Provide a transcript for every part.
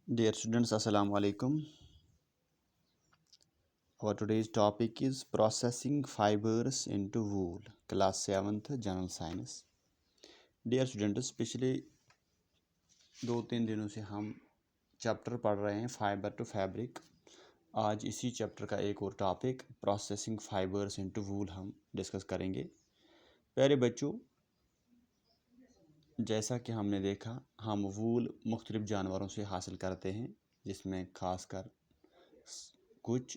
Dear students, Assalamu alaikum. Our today's topic is processing fibers into wool, class 7th General Science. Dear students, पिछले 2-3 दिनों से हम chapter पढ़ रहे हैं फाइबर टू फैब्रिक। आज इसी चैप्टर का एक और टॉपिक प्रोसेसिंग फाइबर्स इनटू वूल हम डिस्कस करेंगे। प्यारे बच्चों, जैसा कि हमने देखा, हम वूल मुख्तलिफ जानवरों से हासिल करते हैं, जिसमें खासकर कुछ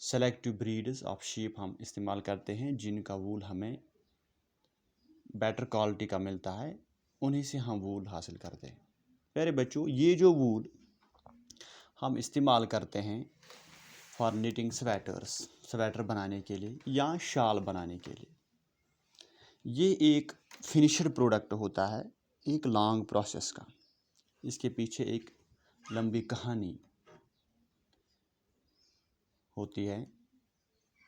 सेलेक्टिव ब्रीड्स ऑफ शीप हम इस्तेमाल करते हैं जिनका वूल हमें बेटर क्वालिटी का मिलता है, उन्हीं से हम वूल हासिल करते हैं। प्यारे बच्चों, ये जो वूल हम इस्तेमाल करते हैं फॉर निटिंग स्वेटर्स, स्वेटर बनाने के लिए या शाल बनाने के लिए, ये एक फिनिशर प्रोडक्ट होता है, एक लॉन्ग प्रोसेस का। इसके पीछे एक लंबी कहानी होती है।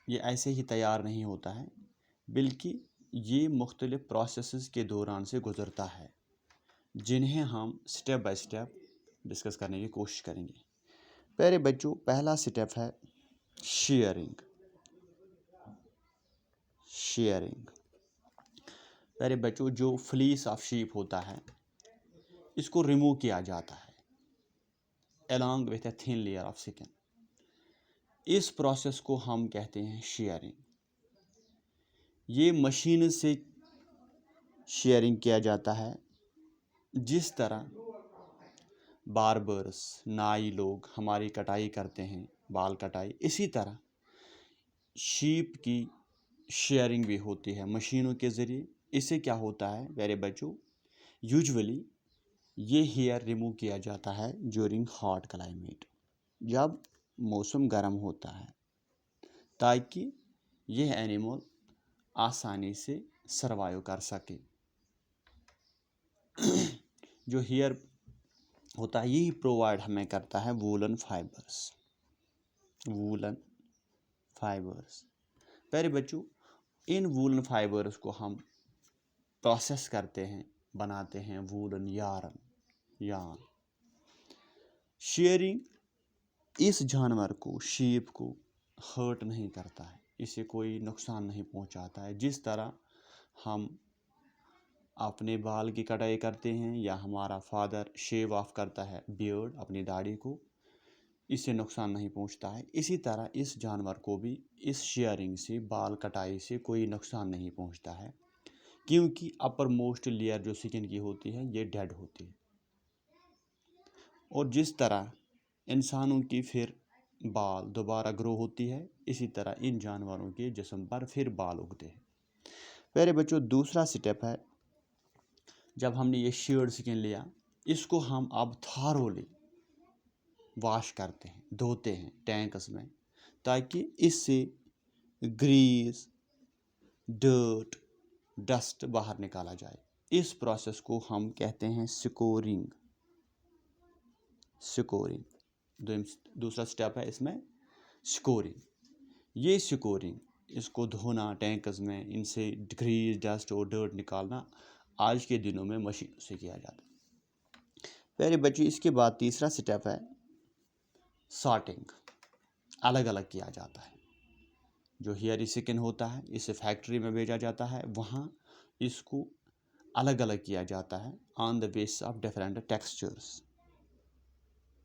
ये ऐसे ही तैयार नहीं होता है, बल्कि ये मुख्तलिफ प्रोसेसेस के दौरान से गुज़रता है, जिन्हें हम स्टेप बाय स्टेप डिस्कस करने की कोशिश करेंगे। प्यारे बच्चों, पहला स्टेप है शेयरिंग। प्यारे बच्चों, जो फ्लीस ऑफ शीप होता है, इसको रिमूव किया जाता है along with a thin layer of skin. इस प्रोसेस को हम कहते हैं शेयरिंग। ये मशीन से शेयरिंग किया जाता है, जिस तरह बार्बर्स, नाई लोग हमारी कटाई करते हैं, बाल कटाई, इसी तरह शीप की शेयरिंग भी होती है मशीनों के ज़रिए। इससे क्या होता है प्यारे बच्चों, यूजुअली ये हेयर रिमूव किया जाता है ड्यूरिंग हॉट क्लाइमेट, जब मौसम गर्म होता है, ताकि यह एनिमल आसानी से सर्वाइव कर सके। जो हेयर होता है, यही प्रोवाइड हमें करता है वूलन फाइबर्स। प्यारे बच्चों, इन वूलन फाइबर्स को हम प्रोसेस करते हैं, बनाते हैं वूलन यार्न। शेयरिंग इस जानवर को, शीप को हर्ट नहीं करता है, इसे कोई नुकसान नहीं पहुंचाता है। जिस तरह हम अपने बाल की कटाई करते हैं या हमारा फादर शेव ऑफ करता है बियर्ड, अपनी दाढ़ी को, इससे नुकसान नहीं पहुंचता है। इसी तरह इस जानवर को भी इस शेयरिंग से, बाल कटाई से कोई नुकसान नहीं पहुंचता है, क्योंकि अपर मोस्ट लेयर जो स्किन की होती है, ये डेड होती है। और जिस तरह इंसानों की फिर बाल दोबारा ग्रो होती है, इसी तरह इन जानवरों के जिस्म पर फिर बाल उगते हैं। प्यारे बच्चों, दूसरा स्टेप है, जब हमने ये शेयर्ड स्किन लिया, इसको हम अब थारोली वॉश करते हैं, धोते हैं टैंक्स में, ताकि इससे ग्रीस, डर्ट, डस्ट बाहर निकाला जाए। इस प्रोसेस को हम कहते हैं स्कोरिंग। दूसरा स्टेप है इसमें स्कोरिंग। ये स्कोरिंग, इसको धोना टैंक्स में, इनसे ग्रीस, डस्ट और डर्ट निकालना आज के दिनों में मशीन से किया जाता है। प्यारे बच्चों, इसके बाद तीसरा स्टेप है सॉर्टिंग। अलग अलग किया जाता है। जो हेयर स्किन होता है, इसे फैक्ट्री में भेजा जाता है, वहाँ इसको अलग अलग किया जाता है on the basis of different textures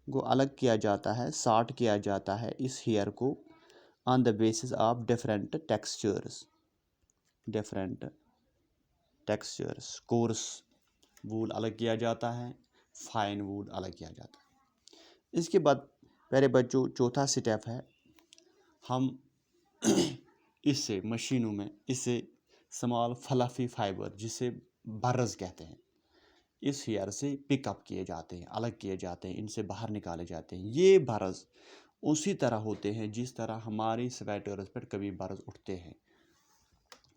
को अलग किया जाता है, सॉर्ट किया जाता है इस हेयर को on the basis of different textures. Coarse wool अलग किया जाता है, फाइन वूल अलग किया जाता है। इसके बाद प्यारे बच्चों, चौथा स्टेप है, हम इससे मशीनों में इसे स्मॉल फ्लफी फाइबर, जिसे बर्स कहते हैं, इस हेयर से पिकअप किए जाते हैं, अलग किए जाते हैं, इनसे बाहर निकाले जाते हैं। ये बर्स उसी तरह होते हैं जिस तरह हमारी स्वेटर्स पर कभी बर्स उठते हैं,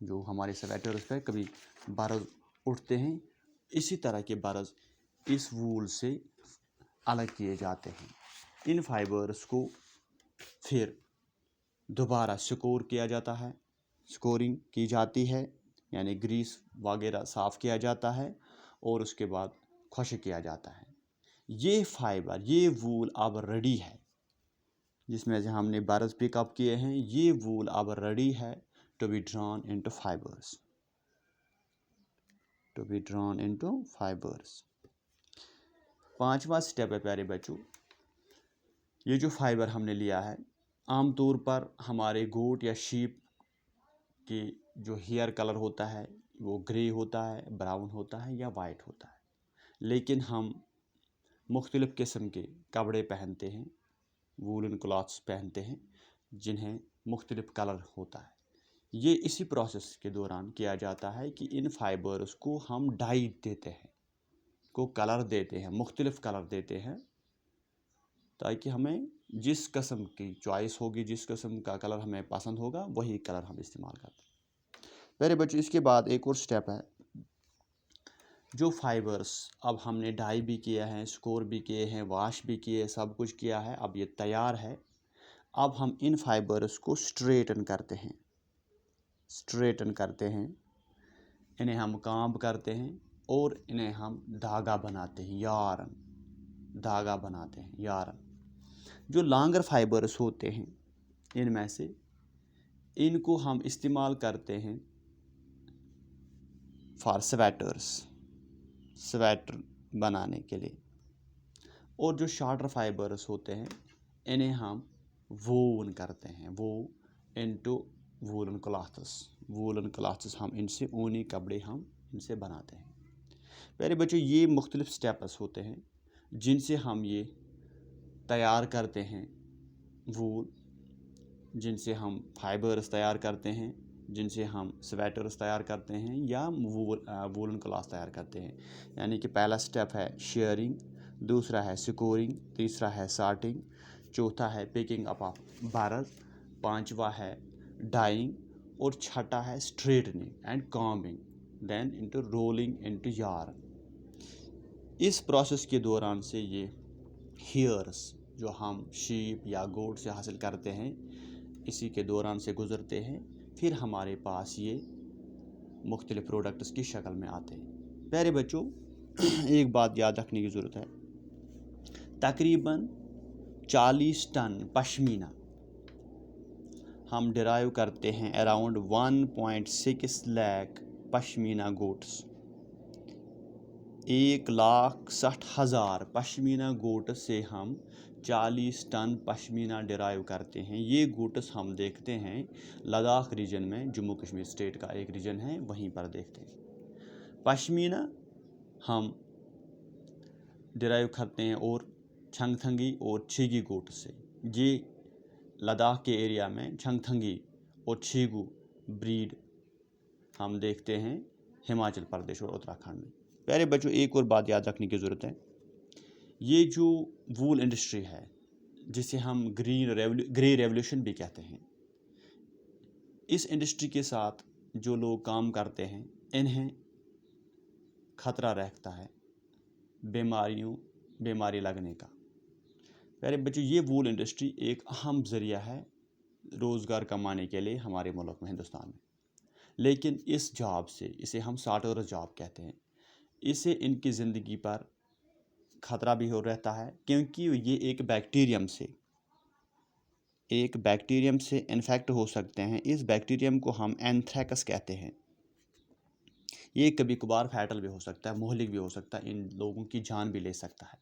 जो हमारे स्वेटर्स पर कभी बर्स उठते हैं, इसी तरह के बर्स इस वूल से अलग किए जाते हैं। इन फाइबर्स को फिर दोबारा स्कोर किया जाता है, स्कोरिंग की जाती है, यानी ग्रीस वगैरह साफ़ किया जाता है और उसके बाद खुश्क किया जाता है। ये फाइबर, ये वूल अब रेडी है, जिसमें से हमने बर्ड्स पिक अप किए हैं, ये वूल अब रेडी है to be drawn into fibers, to be drawn into fibers. पांचवा स्टेप है प्यारे बच्चों, ये जो फाइबर हमने लिया है, आमतौर पर हमारे गोट या शीप की जो हेयर कलर होता है वो ग्रे होता है, ब्राउन होता है या वाइट होता है, लेकिन हम मुख्तलिफ़ किस्म के कपड़े पहनते हैं, वूलन क्लॉथ्स पहनते हैं जिन्हें मुख्तलिफ़ कलर होता है। ये इसी प्रोसेस के दौरान किया जाता है कि इन फाइबर्स को हम डाई देते हैं, को कलर देते हैं, मुख्तलिफ़ कलर देते हैं, ताकि हमें जिस किस्म की चॉइस होगी, जिस किस्म का कलर हमें पसंद होगा, वही कलर हम इस्तेमाल करते हैं। मेरे बच्चों, इसके बाद एक और स्टेप है, जो फाइबर्स अब हमने डाई भी किया है, स्कोर भी किए हैं, वॉश भी किए, सब कुछ किया है, अब ये तैयार है। अब हम इन फाइबर्स को स्ट्रेटन करते हैं, स्ट्रेटन करते हैं, इन्हें हम काम्ब करते हैं और इन्हें हम धागा बनाते हैं, यार्न, धागा बनाते हैं, यार्न। जो लॉन्गर फाइबर्स होते हैं इनमें से, इनको हम इस्तेमाल करते हैं फॉर स्वेटर्स, स्वेटर बनाने के लिए। और जो शॉर्टर फाइबर्स होते हैं इन्हें हम वोवन करते हैं, वो into woollen clothes, woollen clothes हम इनसे, ऊनी कपड़े हम इनसे बनाते हैं। प्यारे बच्चों, ये मुख्तलिफ़ स्टेप्स होते हैं जिनसे हम ये तैयार करते हैं वूल, जिनसे हम फाइबर्स तैयार करते हैं, जिनसे हम स्वेटर्स तैयार करते हैं या वूलन क्लॉथ तैयार करते हैं। यानी कि पहला स्टेप है शेयरिंग, दूसरा है स्कोरिंग, तीसरा है सॉर्टिंग, चौथा है पिकिंग अप ऑफ बर्ड्स, पांचवा है डाइंग और छठा है straightening and combing, then into rolling into yarn. इस प्रोसेस के दौरान से ये हेयर्स जो हम शीप या गोट से हासिल करते हैं, इसी के दौरान से गुज़रते हैं, फिर हमारे पास ये मुख्तलिफ़ प्रोडक्ट्स की शक्ल में आते हैं। प्यारे बच्चों, एक बात याद रखने की ज़रूरत है, तकरीबन 40 टन पश्मीना हम डिराइव करते हैं, अराउंड 1.6 लाख पश्मीना गोट्स, 1,60,000 पश्मीना गोट से हम 40 टन पश्मीना डिराइव करते हैं। ये गोट्स हम देखते हैं लद्दाख रीजन में, जम्मू कश्मीर स्टेट का एक रीजन है, वहीं पर देखते हैं। पश्मीना हम डिराइव करते हैं और छंगथंगी और छीगी गोट से। ये लद्दाख के एरिया में छंगथंगी और छीगू ब्रीड हम देखते हैं हिमाचल प्रदेश और उत्तराखंड में। प्यारे बच्चों, एक और बात याद रखने की ज़रूरत है, ये जो वूल इंडस्ट्री है, जिसे हम ग्रे रेवोल्यूशन भी कहते हैं, इस इंडस्ट्री के साथ जो लोग काम करते हैं इन्हें ख़तरा रहता है बीमारी लगने का। प्यारे बच्चों, ये वूल इंडस्ट्री एक अहम ज़रिया है रोज़गार कमाने के लिए हमारे मुल्क में, हिंदुस्तान में। लेकिन इस जॉब से, इसे हम सॉर्टर जॉब कहते हैं, इससे इनकी ज़िंदगी पर ख़तरा भी हो रहता है, क्योंकि ये एक बैक्टीरियम से इन्फेक्ट हो सकते हैं। इस बैक्टीरियम को हम एंथ्रेक्स कहते हैं। ये कभी कभार फैटल भी हो सकता है, मुहलिक भी हो सकता है, इन लोगों की जान भी ले सकता है।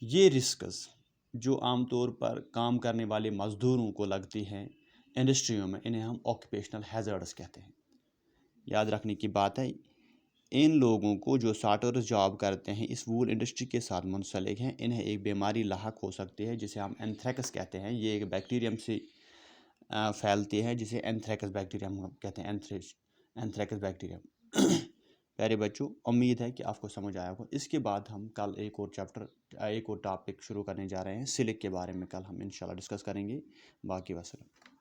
ये रिस्क्स जो आमतौर पर काम करने वाले मज़दूरों को लगती हैं इंडस्ट्रियों में, इन्हें हम ऑक्यूपेशनल हैज़र्ड्स कहते हैं। याद रखने की बात है, इन लोगों को जो सॉर्टर्स जॉब करते हैं, इस वूल इंडस्ट्री के साथ मुंसलिक हैं, इन्हें एक बीमारी लाहक हो सकती है जिसे हम एंथ्रेक्स कहते हैं। ये एक बैक्टीरियम से फैलती है जिसे एंथ्रेक्स बैक्टीरियम कहते हैं, एंथ्रेक्स बैक्टीरियम। प्यारे बच्चों, उम्मीद है कि आपको समझ आया होगा। इसके बाद हम कल एक और टॉपिक शुरू करने जा रहे हैं, सिलिक के बारे में कल हम इंशाल्लाह डिस्कस करेंगे। बाकी वसल्लम।